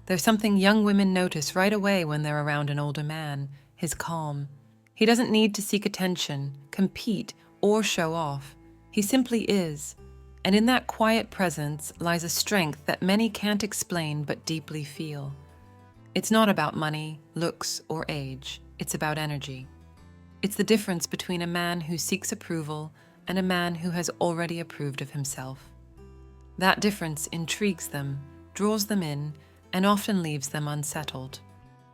There's something young women notice right away when they're around an older man: his calm. He doesn't need to seek attention, compete, or show off. He simply is. And in that quiet presence lies a strength that many can't explain but deeply feel. It's not about money, looks, or age. It's about energy. It's the difference between a man who seeks approval and a man who has already approved of himself. That difference intrigues them, draws them in, and often leaves them unsettled.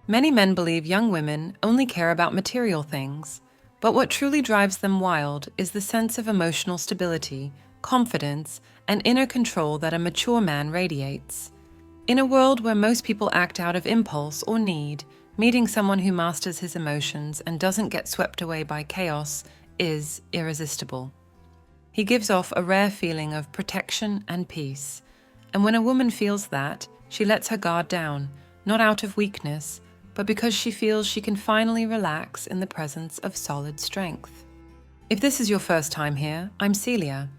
Many men believe young women only care about material things, but what truly drives them wild is the sense of emotional stability, confidence, and inner control that a mature man radiates. In a world where most people act out of impulse or need, meeting someone who masters his emotions and doesn't get swept away by chaos is irresistible. He gives off a rare feeling of protection and peace, and when a woman feels that, she lets her guard down, not out of weakness, but because she feels she can finally relax in the presence of solid strength. If this is your first time here, I'm Celia.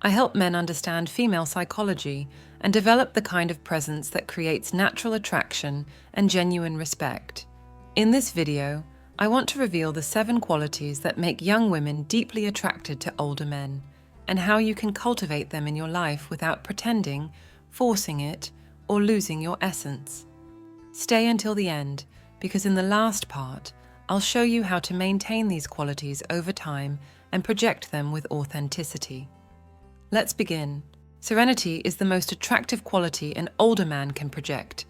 I help men understand female psychology and develop the kind of presence that creates natural attraction and genuine respect. In this video, I want to reveal the 7 qualities that make young women deeply attracted to older men, and how you can cultivate them in your life without pretending, forcing it, or losing your essence. Stay until the end, because in the last part, I'll show you how to maintain these qualities over time and project them with authenticity. Let's begin. Serenity is the most attractive quality an older man can project.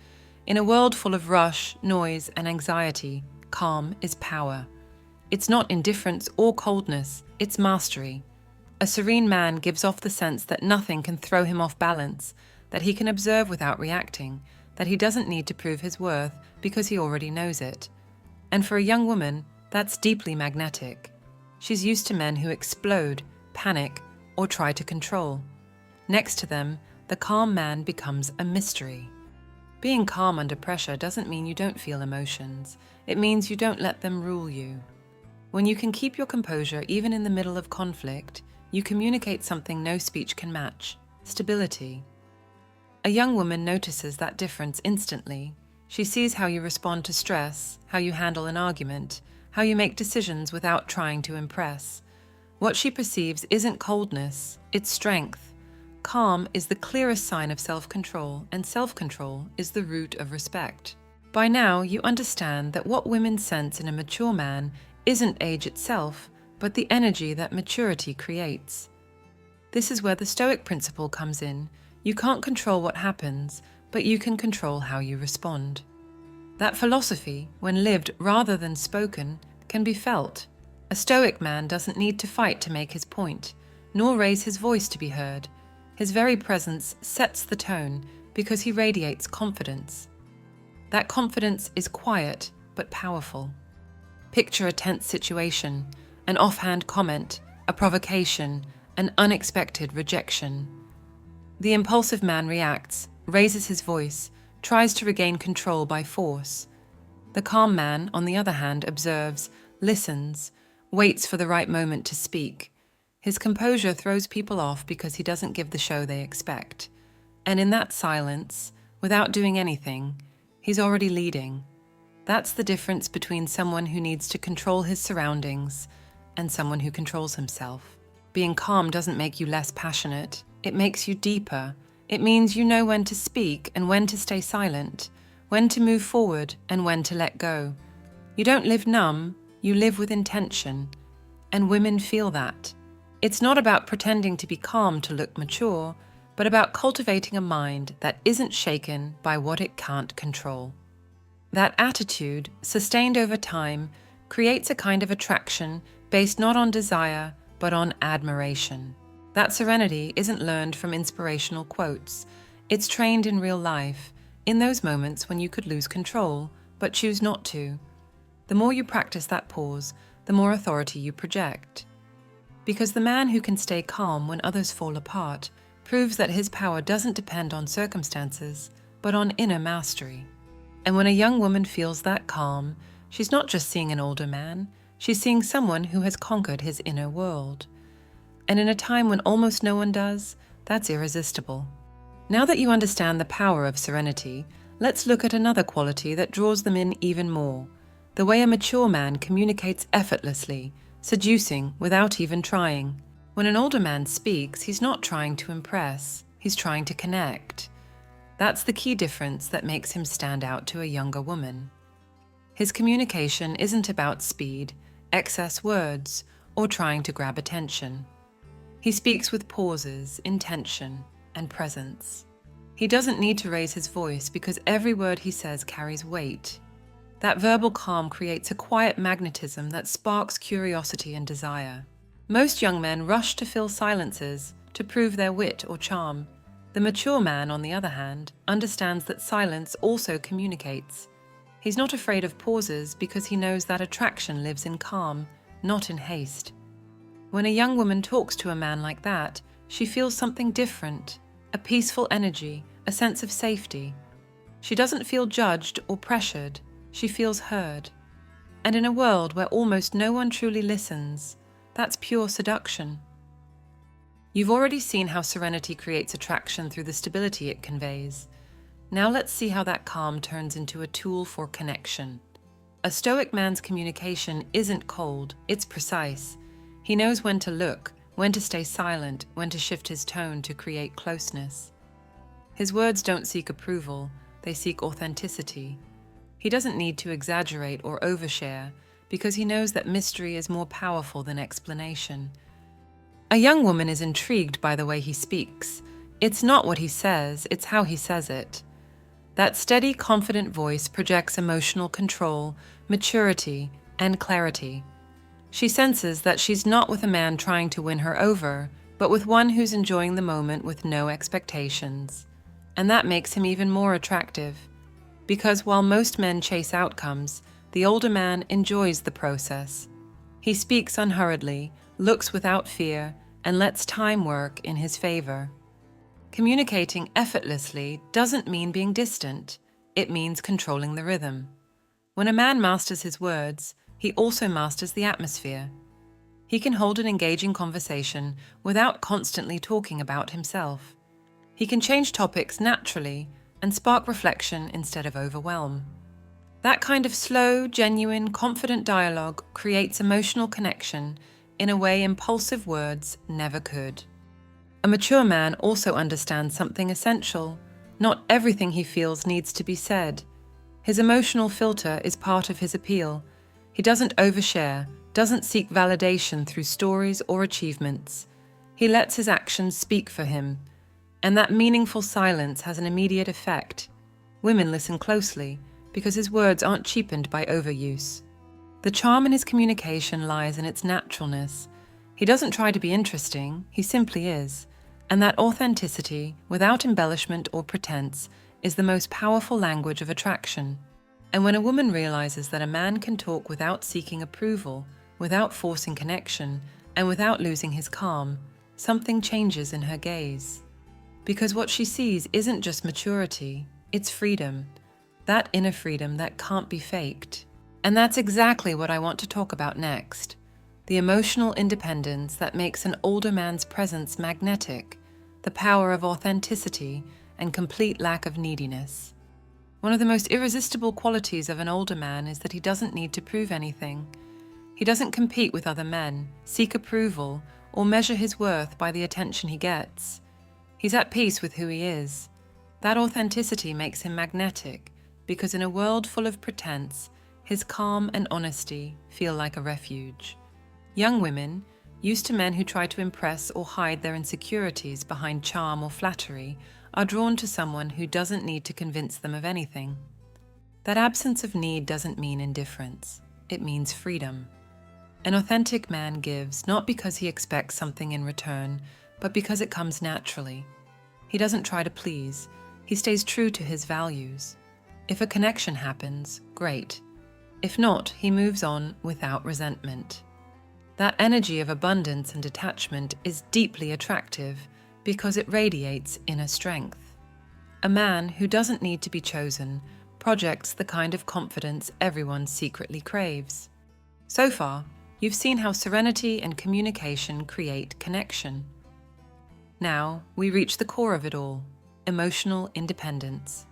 In a world full of rush, noise, and anxiety, calm is power. It's not indifference or coldness, it's mastery. A serene man gives off the sense that nothing can throw him off balance, that he can observe without reacting, that he doesn't need to prove his worth because he already knows it. And for a young woman, that's deeply magnetic. She's used to men who explode, panic, or try to control. Next to them, the calm man becomes a mystery. Being calm under pressure doesn't mean you don't feel emotions. It means you don't let them rule you. When you can keep your composure even in the middle of conflict, you communicate something no speech can match: stability. A young woman notices that difference instantly. She sees how you respond to stress, how you handle an argument, how you make decisions without trying to impress. What she perceives isn't coldness, it's strength. Calm is the clearest sign of self-control, and self-control is the root of respect. By now, you understand that what women sense in a mature man isn't age itself, but the energy that maturity creates. This is where the Stoic principle comes in. You can't control what happens, but you can control how you respond. That philosophy, when lived rather than spoken, can be felt. A Stoic man doesn't need to fight to make his point, nor raise his voice to be heard. His very presence sets the tone because he radiates confidence. That confidence is quiet but powerful. Picture a tense situation, an offhand comment, a provocation, an unexpected rejection. The impulsive man reacts, raises his voice, tries to regain control by force. The calm man, on the other hand, observes, listens, waits for the right moment to speak. His composure throws people off because he doesn't give the show they expect. And in that silence, without doing anything, he's already leading. That's the difference between someone who needs to control his surroundings and someone who controls himself. Being calm doesn't make you less passionate. It makes you deeper. It means you know when to speak and when to stay silent, when to move forward and when to let go. You don't live numb, you live with intention. And women feel that. It's not about pretending to be calm to look mature, but about cultivating a mind that isn't shaken by what it can't control. That attitude, sustained over time, creates a kind of attraction based not on desire, but on admiration. That serenity isn't learned from inspirational quotes. It's trained in real life, in those moments when you could lose control, but choose not to. The more you practice that pause, the more authority you project. Because the man who can stay calm when others fall apart proves that his power doesn't depend on circumstances, but on inner mastery. And when a young woman feels that calm, she's not just seeing an older man, she's seeing someone who has conquered his inner world. And in a time when almost no one does, that's irresistible. Now that you understand the power of serenity, let's look at another quality that draws them in even more: the way a mature man communicates effortlessly, seducing without even trying. When an older man speaks, he's not trying to impress, he's trying to connect. That's the key difference that makes him stand out to a younger woman. His communication isn't about speed, excess words, or trying to grab attention. He speaks with pauses, intention, and presence. He doesn't need to raise his voice because every word he says carries weight. That verbal calm creates a quiet magnetism that sparks curiosity and desire. Most young men rush to fill silences, to prove their wit or charm. The mature man, on the other hand, understands that silence also communicates. He's not afraid of pauses because he knows that attraction lives in calm, not in haste. When a young woman talks to a man like that, she feels something different, a peaceful energy, a sense of safety. She doesn't feel judged or pressured, she feels heard. And in a world where almost no one truly listens, that's pure seduction. You've already seen how serenity creates attraction through the stability it conveys. Now let's see how that calm turns into a tool for connection. A stoic man's communication isn't cold, it's precise. He knows when to look, when to stay silent, when to shift his tone to create closeness. His words don't seek approval, they seek authenticity. He doesn't need to exaggerate or overshare because he knows that mystery is more powerful than explanation. A young woman is intrigued by the way he speaks. It's not what he says, it's how he says it. That steady, confident voice projects emotional control, maturity, and clarity. She senses that she's not with a man trying to win her over, but with one who's enjoying the moment with no expectations. And that makes him even more attractive. Because while most men chase outcomes, the older man enjoys the process. He speaks unhurriedly, looks without fear, and lets time work in his favor. Communicating effortlessly doesn't mean being distant, it means controlling the rhythm. When a man masters his words, he also masters the atmosphere. He can hold an engaging conversation without constantly talking about himself. He can change topics naturally and spark reflection instead of overwhelm. That kind of slow, genuine, confident dialogue creates emotional connection in a way impulsive words never could. A mature man also understands something essential. Not everything he feels needs to be said. His emotional filter is part of his appeal. He doesn't overshare, doesn't seek validation through stories or achievements. He lets his actions speak for him. And that meaningful silence has an immediate effect. Women listen closely because his words aren't cheapened by overuse. The charm in his communication lies in its naturalness. He doesn't try to be interesting, he simply is. And that authenticity, without embellishment or pretense, is the most powerful language of attraction. And when a woman realizes that a man can talk without seeking approval, without forcing connection, and without losing his calm, something changes in her gaze. Because what she sees isn't just maturity, it's freedom. That inner freedom that can't be faked. And that's exactly what I want to talk about next. The emotional independence that makes an older man's presence magnetic, the power of authenticity, and complete lack of neediness. One of the most irresistible qualities of an older man is that he doesn't need to prove anything. He doesn't compete with other men, seek approval, or measure his worth by the attention he gets. He's at peace with who he is. That authenticity makes him magnetic, because in a world full of pretense, his calm and honesty feel like a refuge. Young women, used to men who try to impress or hide their insecurities behind charm or flattery, are drawn to someone who doesn't need to convince them of anything. That absence of need doesn't mean indifference, it means freedom. An authentic man gives not because he expects something in return, but because it comes naturally. He doesn't try to please, he stays true to his values. If a connection happens, great. If not, he moves on without resentment. That energy of abundance and detachment is deeply attractive because it radiates inner strength. A man who doesn't need to be chosen projects the kind of confidence everyone secretly craves. So far, you've seen how serenity and communication create connection. Now, we reach the core of it all, emotional independence.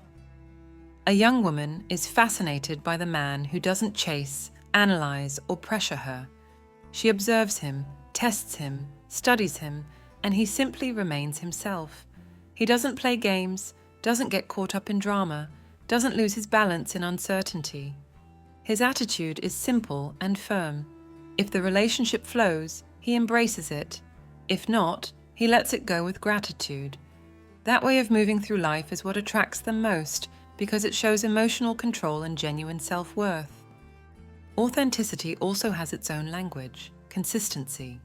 A young woman is fascinated by the man who doesn't chase, analyze, or pressure her. She observes him, tests him, studies him, and he simply remains himself. He doesn't play games, doesn't get caught up in drama, doesn't lose his balance in uncertainty. His attitude is simple and firm. If the relationship flows, he embraces it. If not, he lets it go with gratitude. That way of moving through life is what attracts them most because it shows emotional control and genuine self-worth. Authenticity also has its own language, consistency.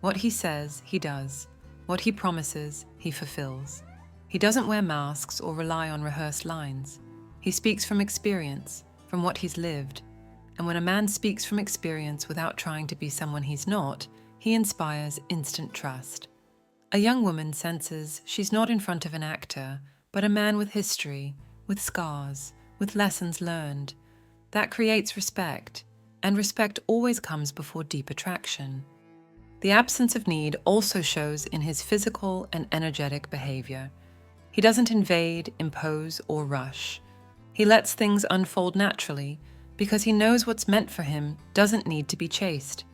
What he says, he does. What he promises, he fulfills. He doesn't wear masks or rely on rehearsed lines. He speaks from experience, from what he's lived. And when a man speaks from experience without trying to be someone he's not, he inspires instant trust. A young woman senses she's not in front of an actor, but a man with history, with scars, with lessons learned. That creates respect, and respect always comes before deep attraction. The absence of need also shows in his physical and energetic behavior. He doesn't invade, impose, or rush. He lets things unfold naturally because he knows what's meant for him doesn't need to be chased.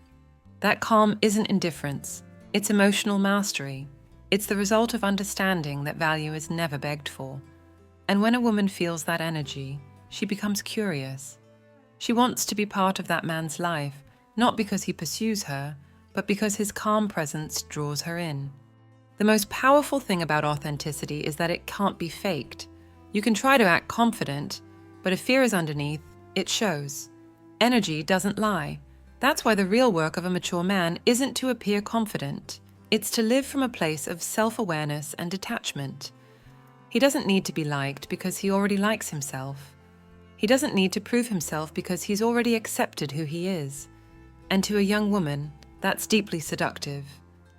That calm isn't indifference, it's emotional mastery. It's the result of understanding that value is never begged for. And when a woman feels that energy, she becomes curious. She wants to be part of that man's life, not because he pursues her, but because his calm presence draws her in. The most powerful thing about authenticity is that it can't be faked. You can try to act confident, but if fear is underneath, it shows. Energy doesn't lie. That's why the real work of a mature man isn't to appear confident. It's to live from a place of self-awareness and detachment. He doesn't need to be liked because he already likes himself. He doesn't need to prove himself because he's already accepted who he is. And to a young woman, that's deeply seductive.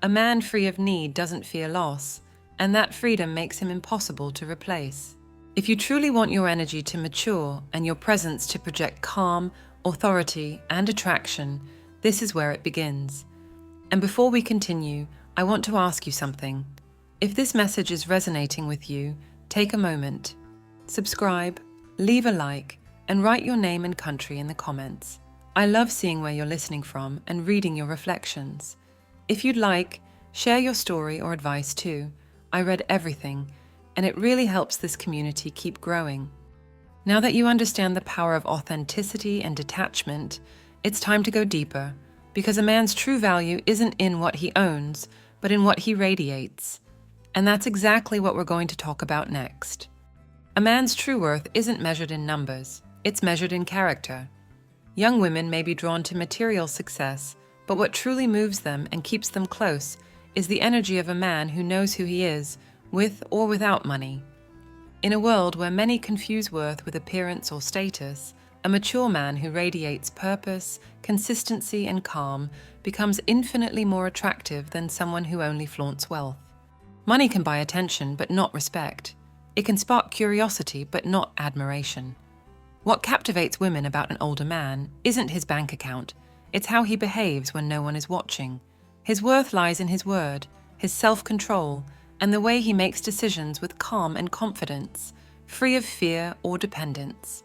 A man free of need doesn't fear loss, and that freedom makes him impossible to replace. If you truly want your energy to mature and your presence to project calm, authority, and attraction, this is where it begins. And before we continue, I want to ask you something. If this message is resonating with you, take a moment. Subscribe, leave a like, and write your name and country in the comments. I love seeing where you're listening from and reading your reflections. If you'd like, share your story or advice too. I read everything, and it really helps this community keep growing. Now that you understand the power of authenticity and detachment, it's time to go deeper, because a man's true value isn't in what he owns, but in what he radiates. And that's exactly what we're going to talk about next. A man's true worth isn't measured in numbers, it's measured in character. Young women may be drawn to material success, but what truly moves them and keeps them close is the energy of a man who knows who he is, with or without money. In a world where many confuse worth with appearance or status, a mature man who radiates purpose, consistency, and calm becomes infinitely more attractive than someone who only flaunts wealth. Money can buy attention, but not respect. It can spark curiosity, but not admiration. What captivates women about an older man isn't his bank account, it's how he behaves when no one is watching. His worth lies in his word, his self-control, and the way he makes decisions with calm and confidence, free of fear or dependence.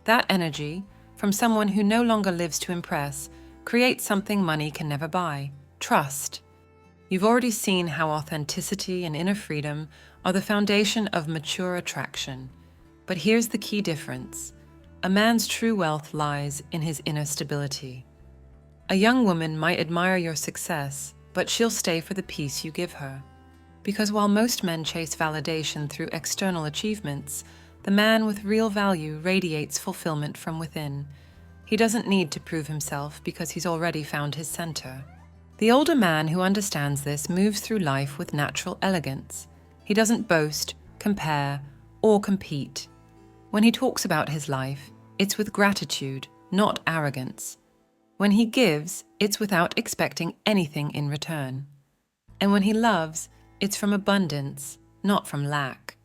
That energy, from someone who no longer lives to impress, creates something money can never buy: trust. You've already seen how authenticity and inner freedom are the foundation of mature attraction. But here's the key difference. A man's true wealth lies in his inner stability. A young woman might admire your success, but she'll stay for the peace you give her. Because while most men chase validation through external achievements, the man with real value radiates fulfillment from within. He doesn't need to prove himself because he's already found his center. The older man who understands this moves through life with natural elegance. He doesn't boast, compare, or compete. When he talks about his life, it's with gratitude, not arrogance. When he gives, it's without expecting anything in return. And when he loves, it's from abundance, not from lack.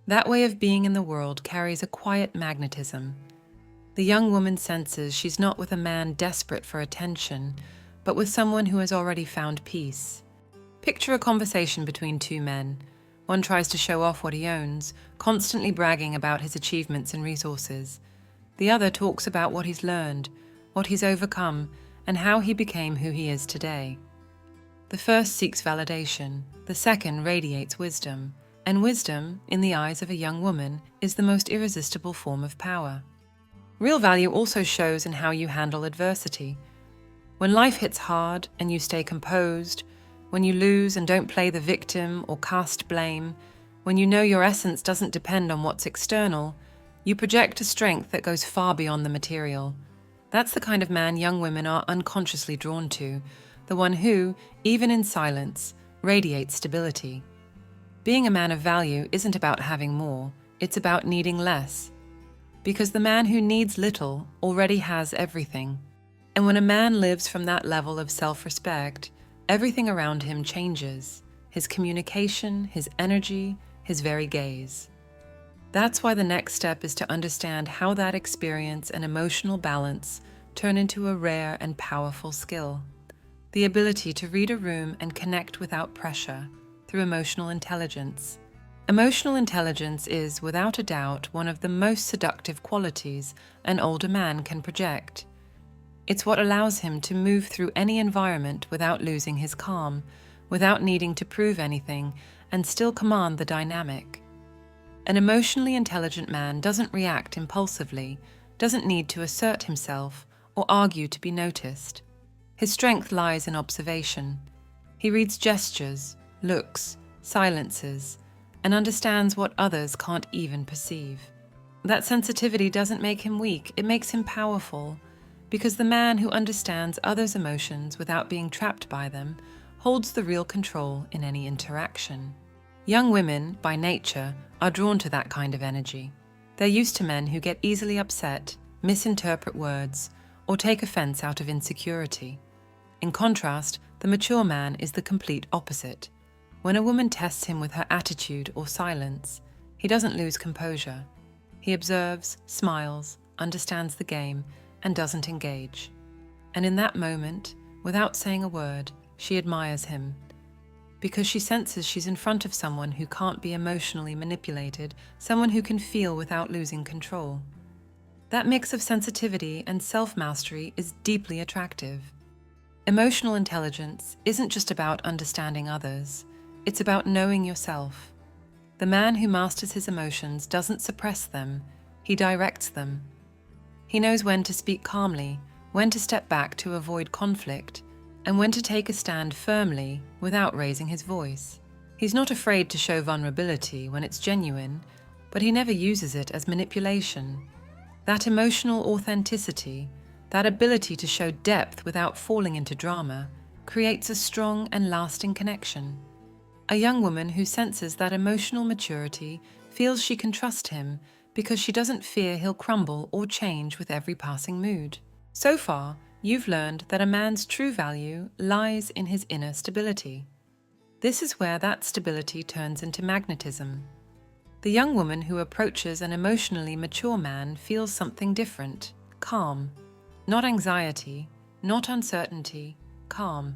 That way of being in the world carries a quiet magnetism. The young woman senses she's not with a man desperate for attention, but with someone who has already found peace. Picture a conversation between two men. One tries to show off what he owns, constantly bragging about his achievements and resources. The other talks about what he's learned, what he's overcome, and how he became who he is today. The first seeks validation, the second radiates wisdom, and wisdom, in the eyes of a young woman, is the most irresistible form of power. Real value also shows in how you handle adversity. When life hits hard and you stay composed, when you lose and don't play the victim or cast blame, when you know your essence doesn't depend on what's external, you project a strength that goes far beyond the material. That's the kind of man young women are unconsciously drawn to, the one who, even in silence, radiates stability. Being a man of value isn't about having more, it's about needing less. Because the man who needs little already has everything. And when a man lives from that level of self-respect, everything around him changes. His communication, his energy, his very gaze. That's why the next step is to understand how that experience and emotional balance turn into a rare and powerful skill. The ability to read a room and connect without pressure through emotional intelligence. Emotional intelligence is, without a doubt, one of the most seductive qualities an older man can project. It's what allows him to move through any environment without losing his calm, without needing to prove anything, and still command the dynamic. An emotionally intelligent man doesn't react impulsively, doesn't need to assert himself or argue to be noticed. His strength lies in observation. He reads gestures, looks, silences, and understands what others can't even perceive. That sensitivity doesn't make him weak, it makes him powerful, because the man who understands others' emotions without being trapped by them holds the real control in any interaction. Young women, by nature, are drawn to that kind of energy. They're used to men who get easily upset, misinterpret words, or take offense out of insecurity. In contrast, the mature man is the complete opposite. When a woman tests him with her attitude or silence, he doesn't lose composure. He observes, smiles, understands the game, and doesn't engage. And in that moment, without saying a word, she admires him, because she senses she's in front of someone who can't be emotionally manipulated, someone who can feel without losing control. That mix of sensitivity and self-mastery is deeply attractive. Emotional intelligence isn't just about understanding others, it's about knowing yourself. The man who masters his emotions doesn't suppress them, he directs them. He knows when to speak calmly, when to step back to avoid conflict, and when to take a stand firmly without raising his voice. He's not afraid to show vulnerability when it's genuine, but he never uses it as manipulation. That emotional authenticity, that ability to show depth without falling into drama, creates a strong and lasting connection. A young woman who senses that emotional maturity feels she can trust him because she doesn't fear he'll crumble or change with every passing mood. So far, you've learned that a man's true value lies in his inner stability. This is where that stability turns into magnetism. The young woman who approaches an emotionally mature man feels something different, calm. Not anxiety, not uncertainty, calm.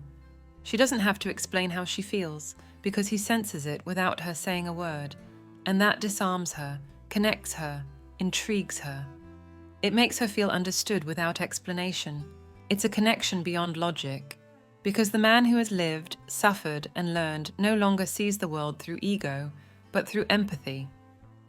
She doesn't have to explain how she feels, because he senses it without her saying a word, and that disarms her, connects her, intrigues her. It makes her feel understood without explanation. It's a connection beyond logic, because the man who has lived, suffered, and learned no longer sees the world through ego, but through empathy.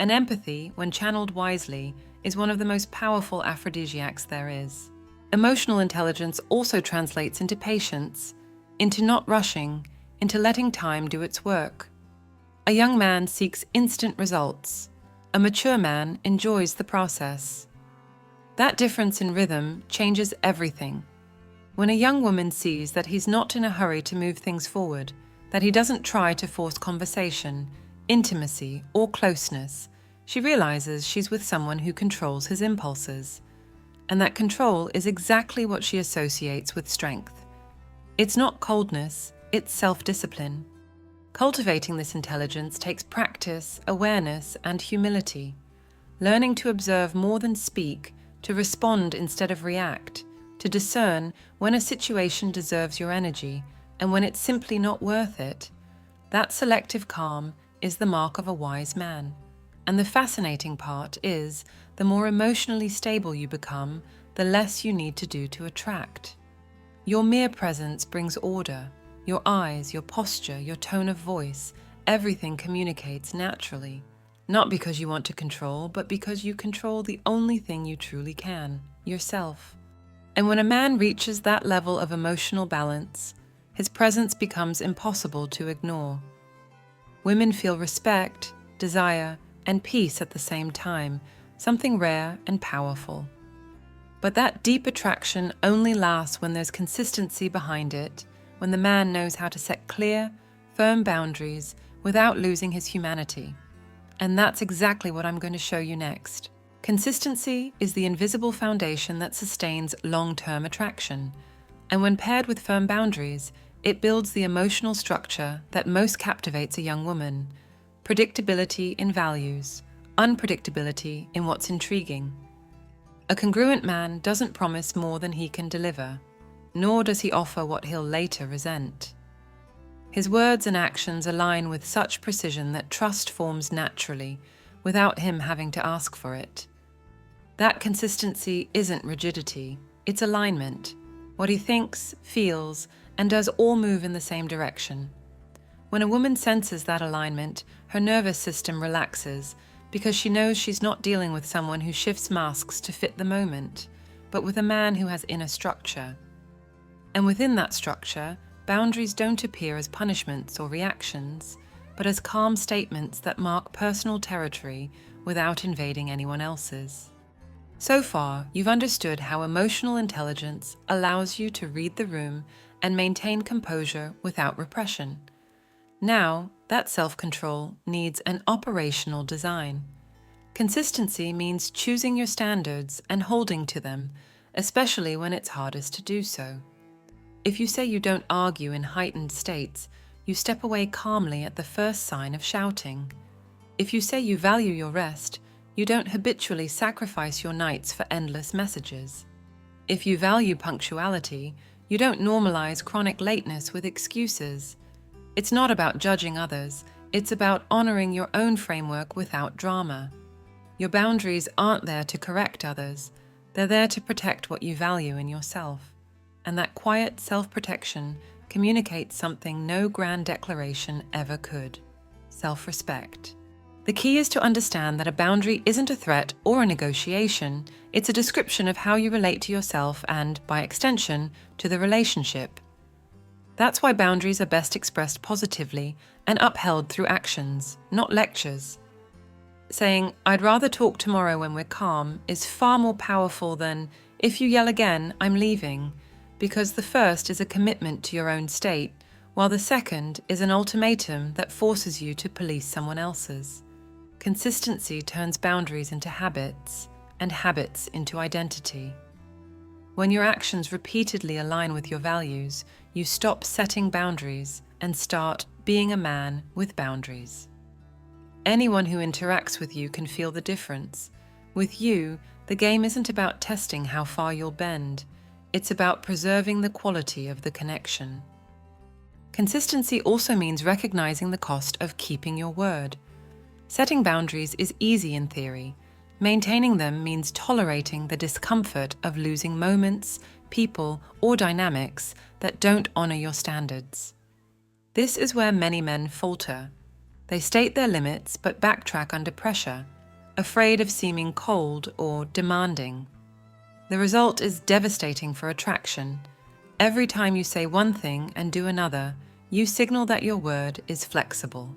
And empathy, when channeled wisely, is one of the most powerful aphrodisiacs there is. Emotional intelligence also translates into patience, into not rushing, into letting time do its work. A young man seeks instant results. A mature man enjoys the process. That difference in rhythm changes everything. When a young woman sees that he's not in a hurry to move things forward, that he doesn't try to force conversation, intimacy, or closeness, she realizes she's with someone who controls his impulses. And that control is exactly what she associates with strength. It's not coldness, it's self-discipline. Cultivating this intelligence takes practice, awareness, and humility. Learning to observe more than speak, to respond instead of react, to discern when a situation deserves your energy and when it's simply not worth it. That selective calm, is the mark of a wise man. And the fascinating part is, the more emotionally stable you become, the less you need to do to attract. Your mere presence brings order. Your eyes, your posture, your tone of voice, everything communicates naturally. Not because you want to control, but because you control the only thing you truly can, yourself. And when a man reaches that level of emotional balance, his presence becomes impossible to ignore. Women feel respect, desire, and peace at the same time, something rare and powerful. But that deep attraction only lasts when there's consistency behind it, when the man knows how to set clear, firm boundaries without losing his humanity. And that's exactly what I'm going to show you next. Consistency is the invisible foundation that sustains long-term attraction, and when paired with firm boundaries, it builds the emotional structure that most captivates a young woman: predictability in values, unpredictability in what's intriguing. A congruent man doesn't promise more than he can deliver, nor does he offer what he'll later resent. His words and actions align with such precision that trust forms naturally, without him having to ask for it. That consistency isn't rigidity, it's alignment. What he thinks, feels, and does all move in the same direction. When a woman senses that alignment, her nervous system relaxes, because she knows she's not dealing with someone who shifts masks to fit the moment, but with a man who has inner structure. And within that structure, boundaries don't appear as punishments or reactions, but as calm statements that mark personal territory without invading anyone else's. So far, you've understood how emotional intelligence allows you to read the room and maintain composure without repression. Now, that self-control needs an operational design. Consistency means choosing your standards and holding to them, especially when it's hardest to do so. If you say you don't argue in heightened states, you step away calmly at the first sign of shouting. If you say you value your rest, you don't habitually sacrifice your nights for endless messages. If you value punctuality, you don't normalize chronic lateness with excuses. It's not about judging others, it's about honoring your own framework without drama. Your boundaries aren't there to correct others, they're there to protect what you value in yourself. And that quiet self-protection communicates something no grand declaration ever could: self-respect. The key is to understand that a boundary isn't a threat or a negotiation, it's a description of how you relate to yourself and, by extension, to the relationship. That's why boundaries are best expressed positively and upheld through actions, not lectures. Saying, "I'd rather talk tomorrow when we're calm," is far more powerful than, "If you yell again, I'm leaving," because the first is a commitment to your own state, while the second is an ultimatum that forces you to police someone else's. Consistency turns boundaries into habits, and habits into identity. When your actions repeatedly align with your values, you stop setting boundaries and start being a man with boundaries. Anyone who interacts with you can feel the difference. With you, the game isn't about testing how far you'll bend. It's about preserving the quality of the connection. Consistency also means recognizing the cost of keeping your word. Setting boundaries is easy in theory. Maintaining them means tolerating the discomfort of losing moments, people, or dynamics that don't honor your standards. This is where many men falter. They state their limits but backtrack under pressure, afraid of seeming cold or demanding. The result is devastating for attraction. Every time you say one thing and do another, you signal that your word is flexible.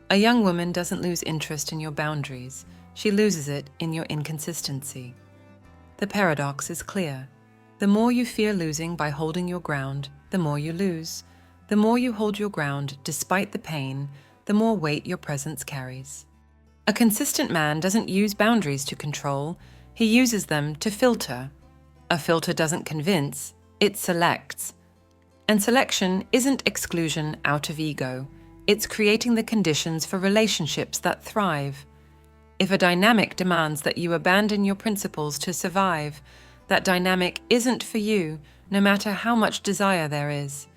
A young woman doesn't lose interest in your boundaries. She loses it in your inconsistency. The paradox is clear. The more you fear losing by holding your ground, the more you lose. The more you hold your ground despite the pain, the more weight your presence carries. A consistent man doesn't use boundaries to control, he uses them to filter. A filter doesn't convince, it selects. And selection isn't exclusion out of ego, it's creating the conditions for relationships that thrive. If a dynamic demands that you abandon your principles to survive, that dynamic isn't for you, no matter how much desire there is.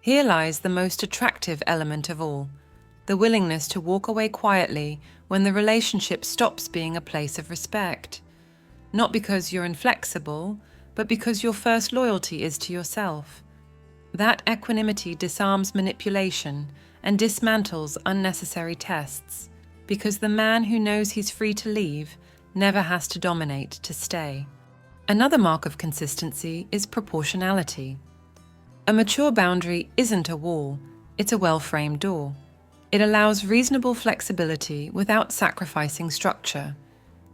Here lies the most attractive element of all. the willingness to walk away quietly when the relationship stops being a place of respect. Not because you're inflexible, but because your first loyalty is to yourself. That equanimity disarms manipulation and dismantles unnecessary tests, because the man who knows he's free to leave never has to dominate to stay. Another mark of consistency is proportionality. A mature boundary isn't a wall, it's a well-framed door. It allows reasonable flexibility without sacrificing structure.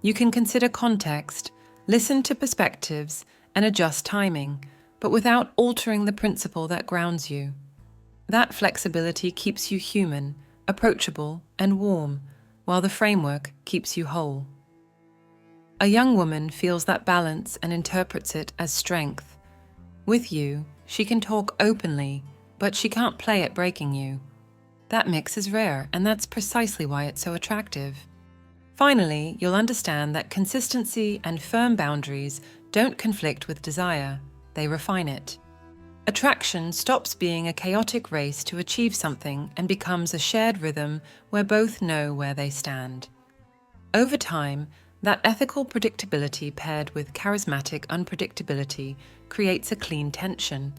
You can consider context, listen to perspectives, and adjust timing, but without altering the principle that grounds you. That flexibility keeps you human, approachable, and warm, while the framework keeps you whole. A young woman feels that balance and interprets it as strength. With you, she can talk openly, but she can't play at breaking you. That mix is rare, and that's precisely why it's so attractive. Finally, you'll understand that consistency and firm boundaries don't conflict with desire, they refine it. Attraction stops being a chaotic race to achieve something and becomes a shared rhythm where both know where they stand. Over time, that ethical predictability paired with charismatic unpredictability creates a clean tension.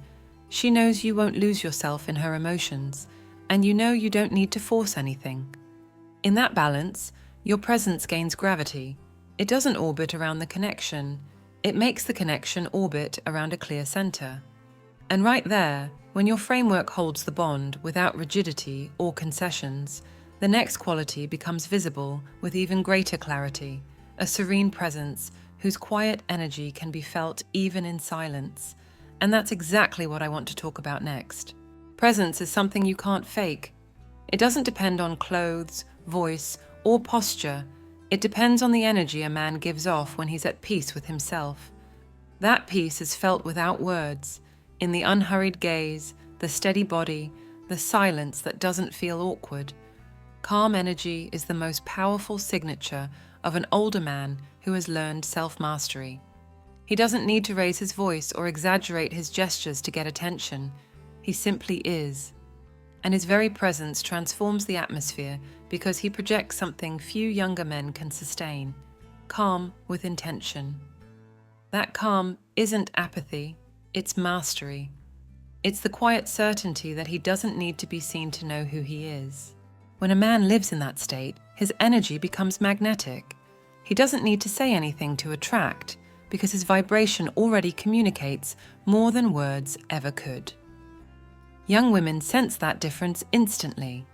She knows you won't lose yourself in her emotions, and you know you don't need to force anything. In that balance, your presence gains gravity. It doesn't orbit around the connection. It makes the connection orbit around a clear center. And right there, when your framework holds the bond without rigidity or concessions, the next quality becomes visible with even greater clarity, a serene presence whose quiet energy can be felt even in silence. And that's exactly what I want to talk about next. Presence is something you can't fake. It doesn't depend on clothes, voice, or posture. It depends on the energy a man gives off when he's at peace with himself. That peace is felt without words, in the unhurried gaze, the steady body, the silence that doesn't feel awkward. Calm energy is the most powerful signature of an older man who has learned self-mastery. He doesn't need to raise his voice or exaggerate his gestures to get attention. He simply is. And his very presence transforms the atmosphere because he projects something few younger men can sustain: calm with intention. That calm isn't apathy, it's mastery. It's the quiet certainty that he doesn't need to be seen to know who he is. When a man lives in that state, his energy becomes magnetic. He doesn't need to say anything to attract, because his vibration already communicates more than words ever could. Young women sense that difference instantly.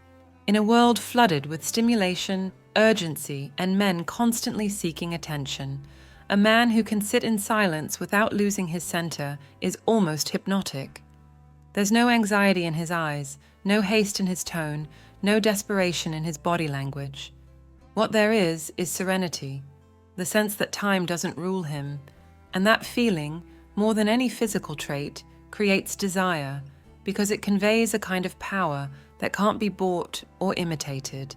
In a world flooded with stimulation, urgency, and men constantly seeking attention, a man who can sit in silence without losing his center is almost hypnotic. There's no anxiety in his eyes, no haste in his tone, no desperation in his body language. What there is serenity, the sense that time doesn't rule him, and that feeling, more than any physical trait, creates desire, because it conveys a kind of power that can't be bought or imitated,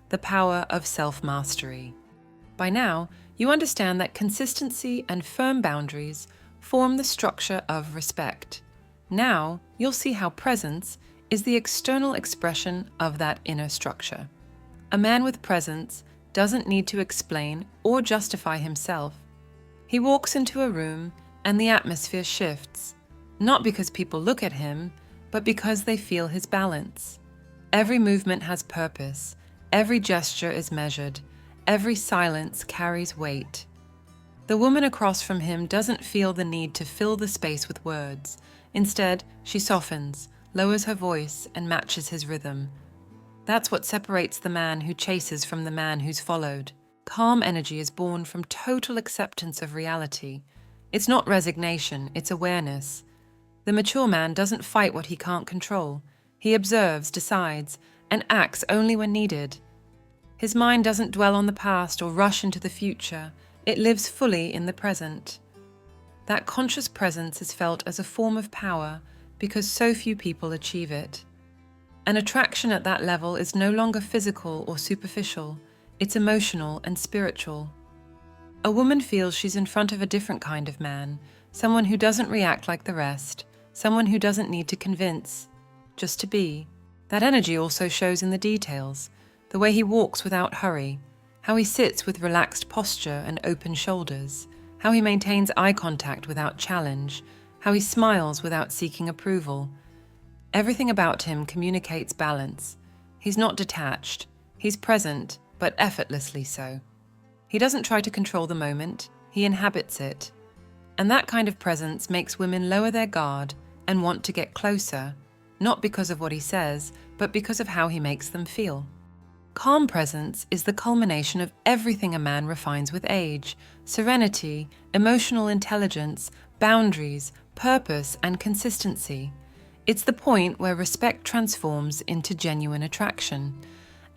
the power of self-mastery. By now, you understand that consistency and firm boundaries form the structure of respect. Now, you'll see how presence is the external expression of that inner structure. A man with presence doesn't need to explain or justify himself. He walks into a room and the atmosphere shifts, not because people look at him, but because they feel his balance. Every movement has purpose, every gesture is measured, every silence carries weight. The woman across from him doesn't feel the need to fill the space with words. Instead, she softens, lowers her voice, and matches his rhythm. That's what separates the man who chases from the man who's followed. Calm energy is born from total acceptance of reality. It's not resignation, it's awareness. The mature man doesn't fight what he can't control. He observes, decides, and acts only when needed. His mind doesn't dwell on the past or rush into the future. It lives fully in the present. That conscious presence is felt as a form of power because so few people achieve it. An attraction at that level is no longer physical or superficial. It's emotional and spiritual. A woman feels she's in front of a different kind of man, someone who doesn't react like the rest, someone who doesn't need to convince, just to be. That energy also shows in the details, the way he walks without hurry, how he sits with relaxed posture and open shoulders, how he maintains eye contact without challenge, how he smiles without seeking approval. Everything about him communicates balance. He's not detached. He's present, but effortlessly so. He doesn't try to control the moment. He inhabits it. And that kind of presence makes women lower their guard and want to get closer, not because of what he says, but because of how he makes them feel. Calm presence is the culmination of everything a man refines with age: serenity, emotional intelligence, boundaries, purpose, and consistency. It's the point where respect transforms into genuine attraction.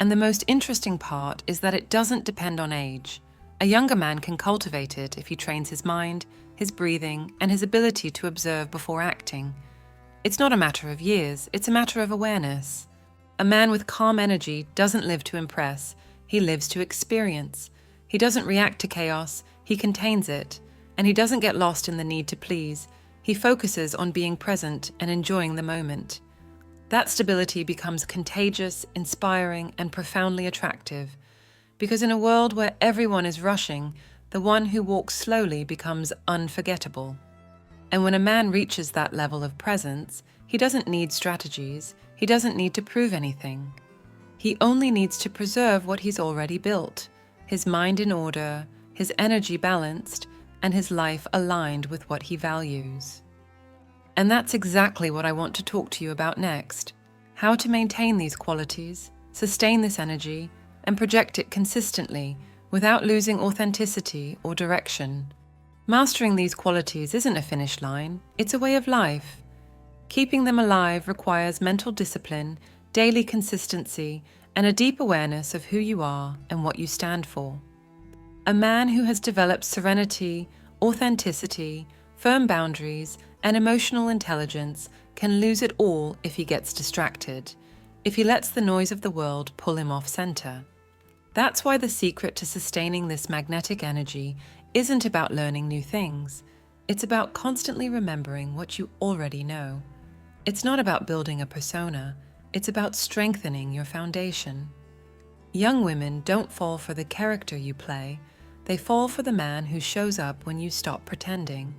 And the most interesting part is that it doesn't depend on age. A younger man can cultivate it if he trains his mind, his breathing, and his ability to observe before acting. It's not a matter of years, it's a matter of awareness. A man with calm energy doesn't live to impress, he lives to experience. He doesn't react to chaos, he contains it. And he doesn't get lost in the need to please. He focuses on being present and enjoying the moment. That stability becomes contagious, inspiring, and profoundly attractive. Because in a world where everyone is rushing, the one who walks slowly becomes unforgettable. And when a man reaches that level of presence, he doesn't need strategies, he doesn't need to prove anything. He only needs to preserve what he's already built, his mind in order, his energy balanced, and his life aligned with what he values. And that's exactly what I want to talk to you about next: how to maintain these qualities, sustain this energy, and project it consistently without losing authenticity or direction. Mastering these qualities isn't a finish line, it's a way of life. Keeping them alive requires mental discipline, daily consistency, and a deep awareness of who you are and what you stand for. A man who has developed serenity, authenticity, firm boundaries, and emotional intelligence can lose it all if he gets distracted, if he lets the noise of the world pull him off center. That's why the secret to sustaining this magnetic energy isn't about learning new things. It's about constantly remembering what you already know. It's not about building a persona. It's about strengthening your foundation. Young women don't fall for the character you play. They fall for the man who shows up when you stop pretending.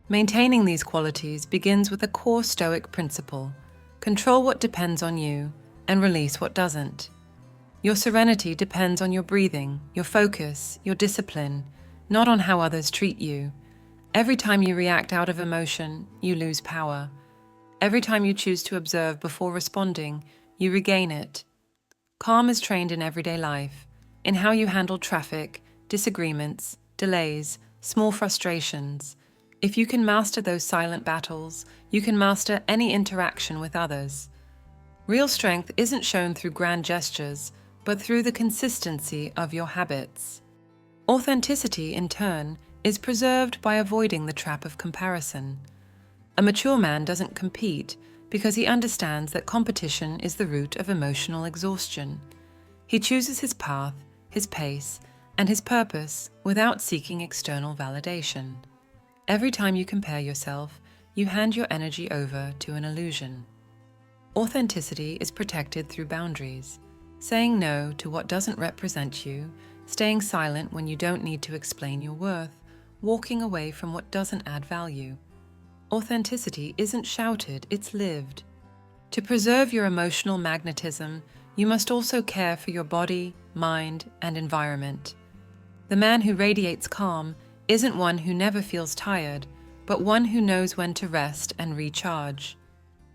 Maintaining these qualities begins with a core stoic principle: control what depends on you and release what doesn't. Your serenity depends on your breathing, your focus, your discipline, not on how others treat you. Every time you react out of emotion, you lose power. Every time you choose to observe before responding, you regain it. Calm is trained in everyday life, in how you handle traffic, disagreements, delays, small frustrations. If you can master those silent battles, you can master any interaction with others. Real strength isn't shown through grand gestures, but through the consistency of your habits. Authenticity, in turn, is preserved by avoiding the trap of comparison. A mature man doesn't compete because he understands that competition is the root of emotional exhaustion. He chooses his path, his pace, and his purpose without seeking external validation. Every time you compare yourself, you hand your energy over to an illusion. Authenticity is protected through boundaries, saying no to what doesn't represent you, staying silent when you don't need to explain your worth, walking away from what doesn't add value. Authenticity isn't shouted, it's lived. To preserve your emotional magnetism, you must also care for your body, mind, and environment. The man who radiates calm isn't one who never feels tired, but one who knows when to rest and recharge.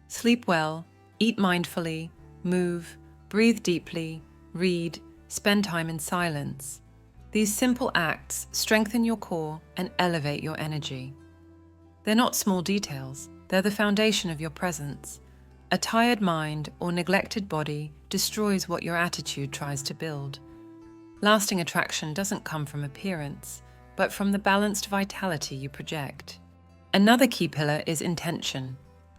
Sleep well, eat mindfully, move, breathe deeply, read, spend time in silence. These simple acts strengthen your core and elevate your energy. They're not small details, they're the foundation of your presence. A tired mind or neglected body destroys what your attitude tries to build. Lasting attraction doesn't come from appearance, but from the balanced vitality you project. Another key pillar is intention.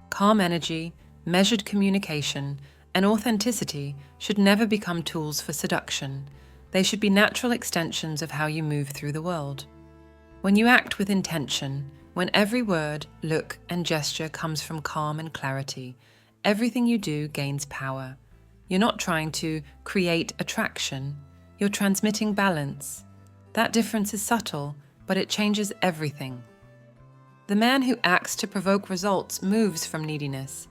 Calm energy, measured communication, and authenticity should never become tools for seduction. They should be natural extensions of how you move through the world. When you act with intention, when every word, look, and gesture comes from calm and clarity, everything you do gains power. You're not trying to create attraction. You're transmitting balance. That difference is subtle, but it changes everything. The man who acts to provoke results moves from neediness.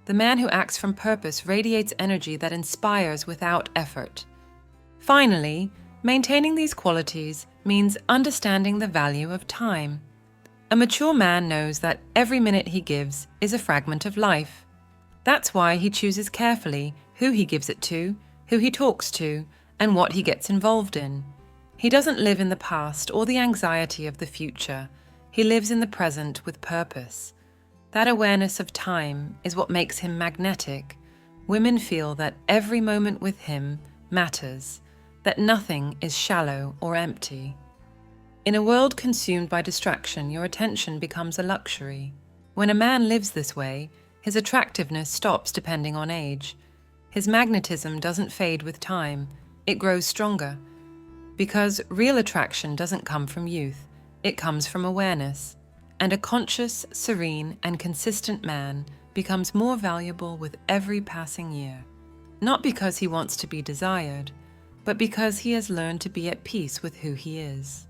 The man who acts from purpose radiates energy that inspires without effort. Finally, maintaining these qualities means understanding the value of time. A mature man knows that every minute he gives is a fragment of life. That's why he chooses carefully who he gives it to, who he talks to, and what he gets involved in. He doesn't live in the past or the anxiety of the future. He lives in the present with purpose. That awareness of time is what makes him magnetic. Women feel that every moment with him matters, that nothing is shallow or empty. In a world consumed by distraction, your attention becomes a luxury. When a man lives this way, his attractiveness stops depending on age. His magnetism doesn't fade with time, it grows stronger. Because real attraction doesn't come from youth, it comes from awareness. And a conscious, serene, and consistent man becomes more valuable with every passing year. Not because he wants to be desired, but because he has learned to be at peace with who he is.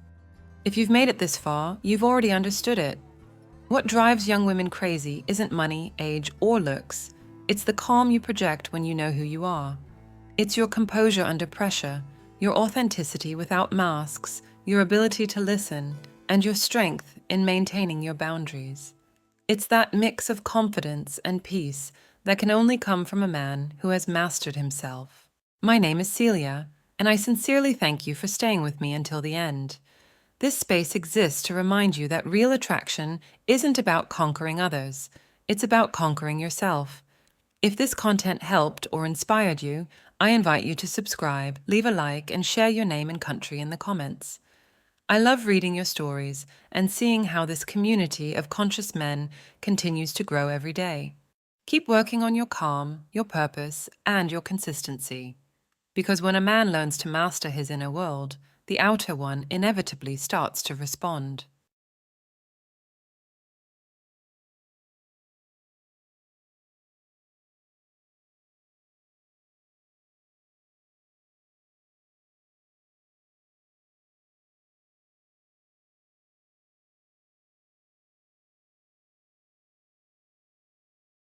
If you've made it this far, you've already understood it. What drives young women crazy isn't money, age, or looks. It's the calm you project when you know who you are. It's your composure under pressure, your authenticity without masks, your ability to listen, and your strength in maintaining your boundaries. It's that mix of confidence and peace that can only come from a man who has mastered himself. My name is Celia, and I sincerely thank you for staying with me until the end. This space exists to remind you that real attraction isn't about conquering others, it's about conquering yourself. If this content helped or inspired you, I invite you to subscribe, leave a like, and share your name and country in the comments. I love reading your stories and seeing how this community of conscious men continues to grow every day. Keep working on your calm, your purpose, and your consistency. Because when a man learns to master his inner world, the outer one inevitably starts to respond.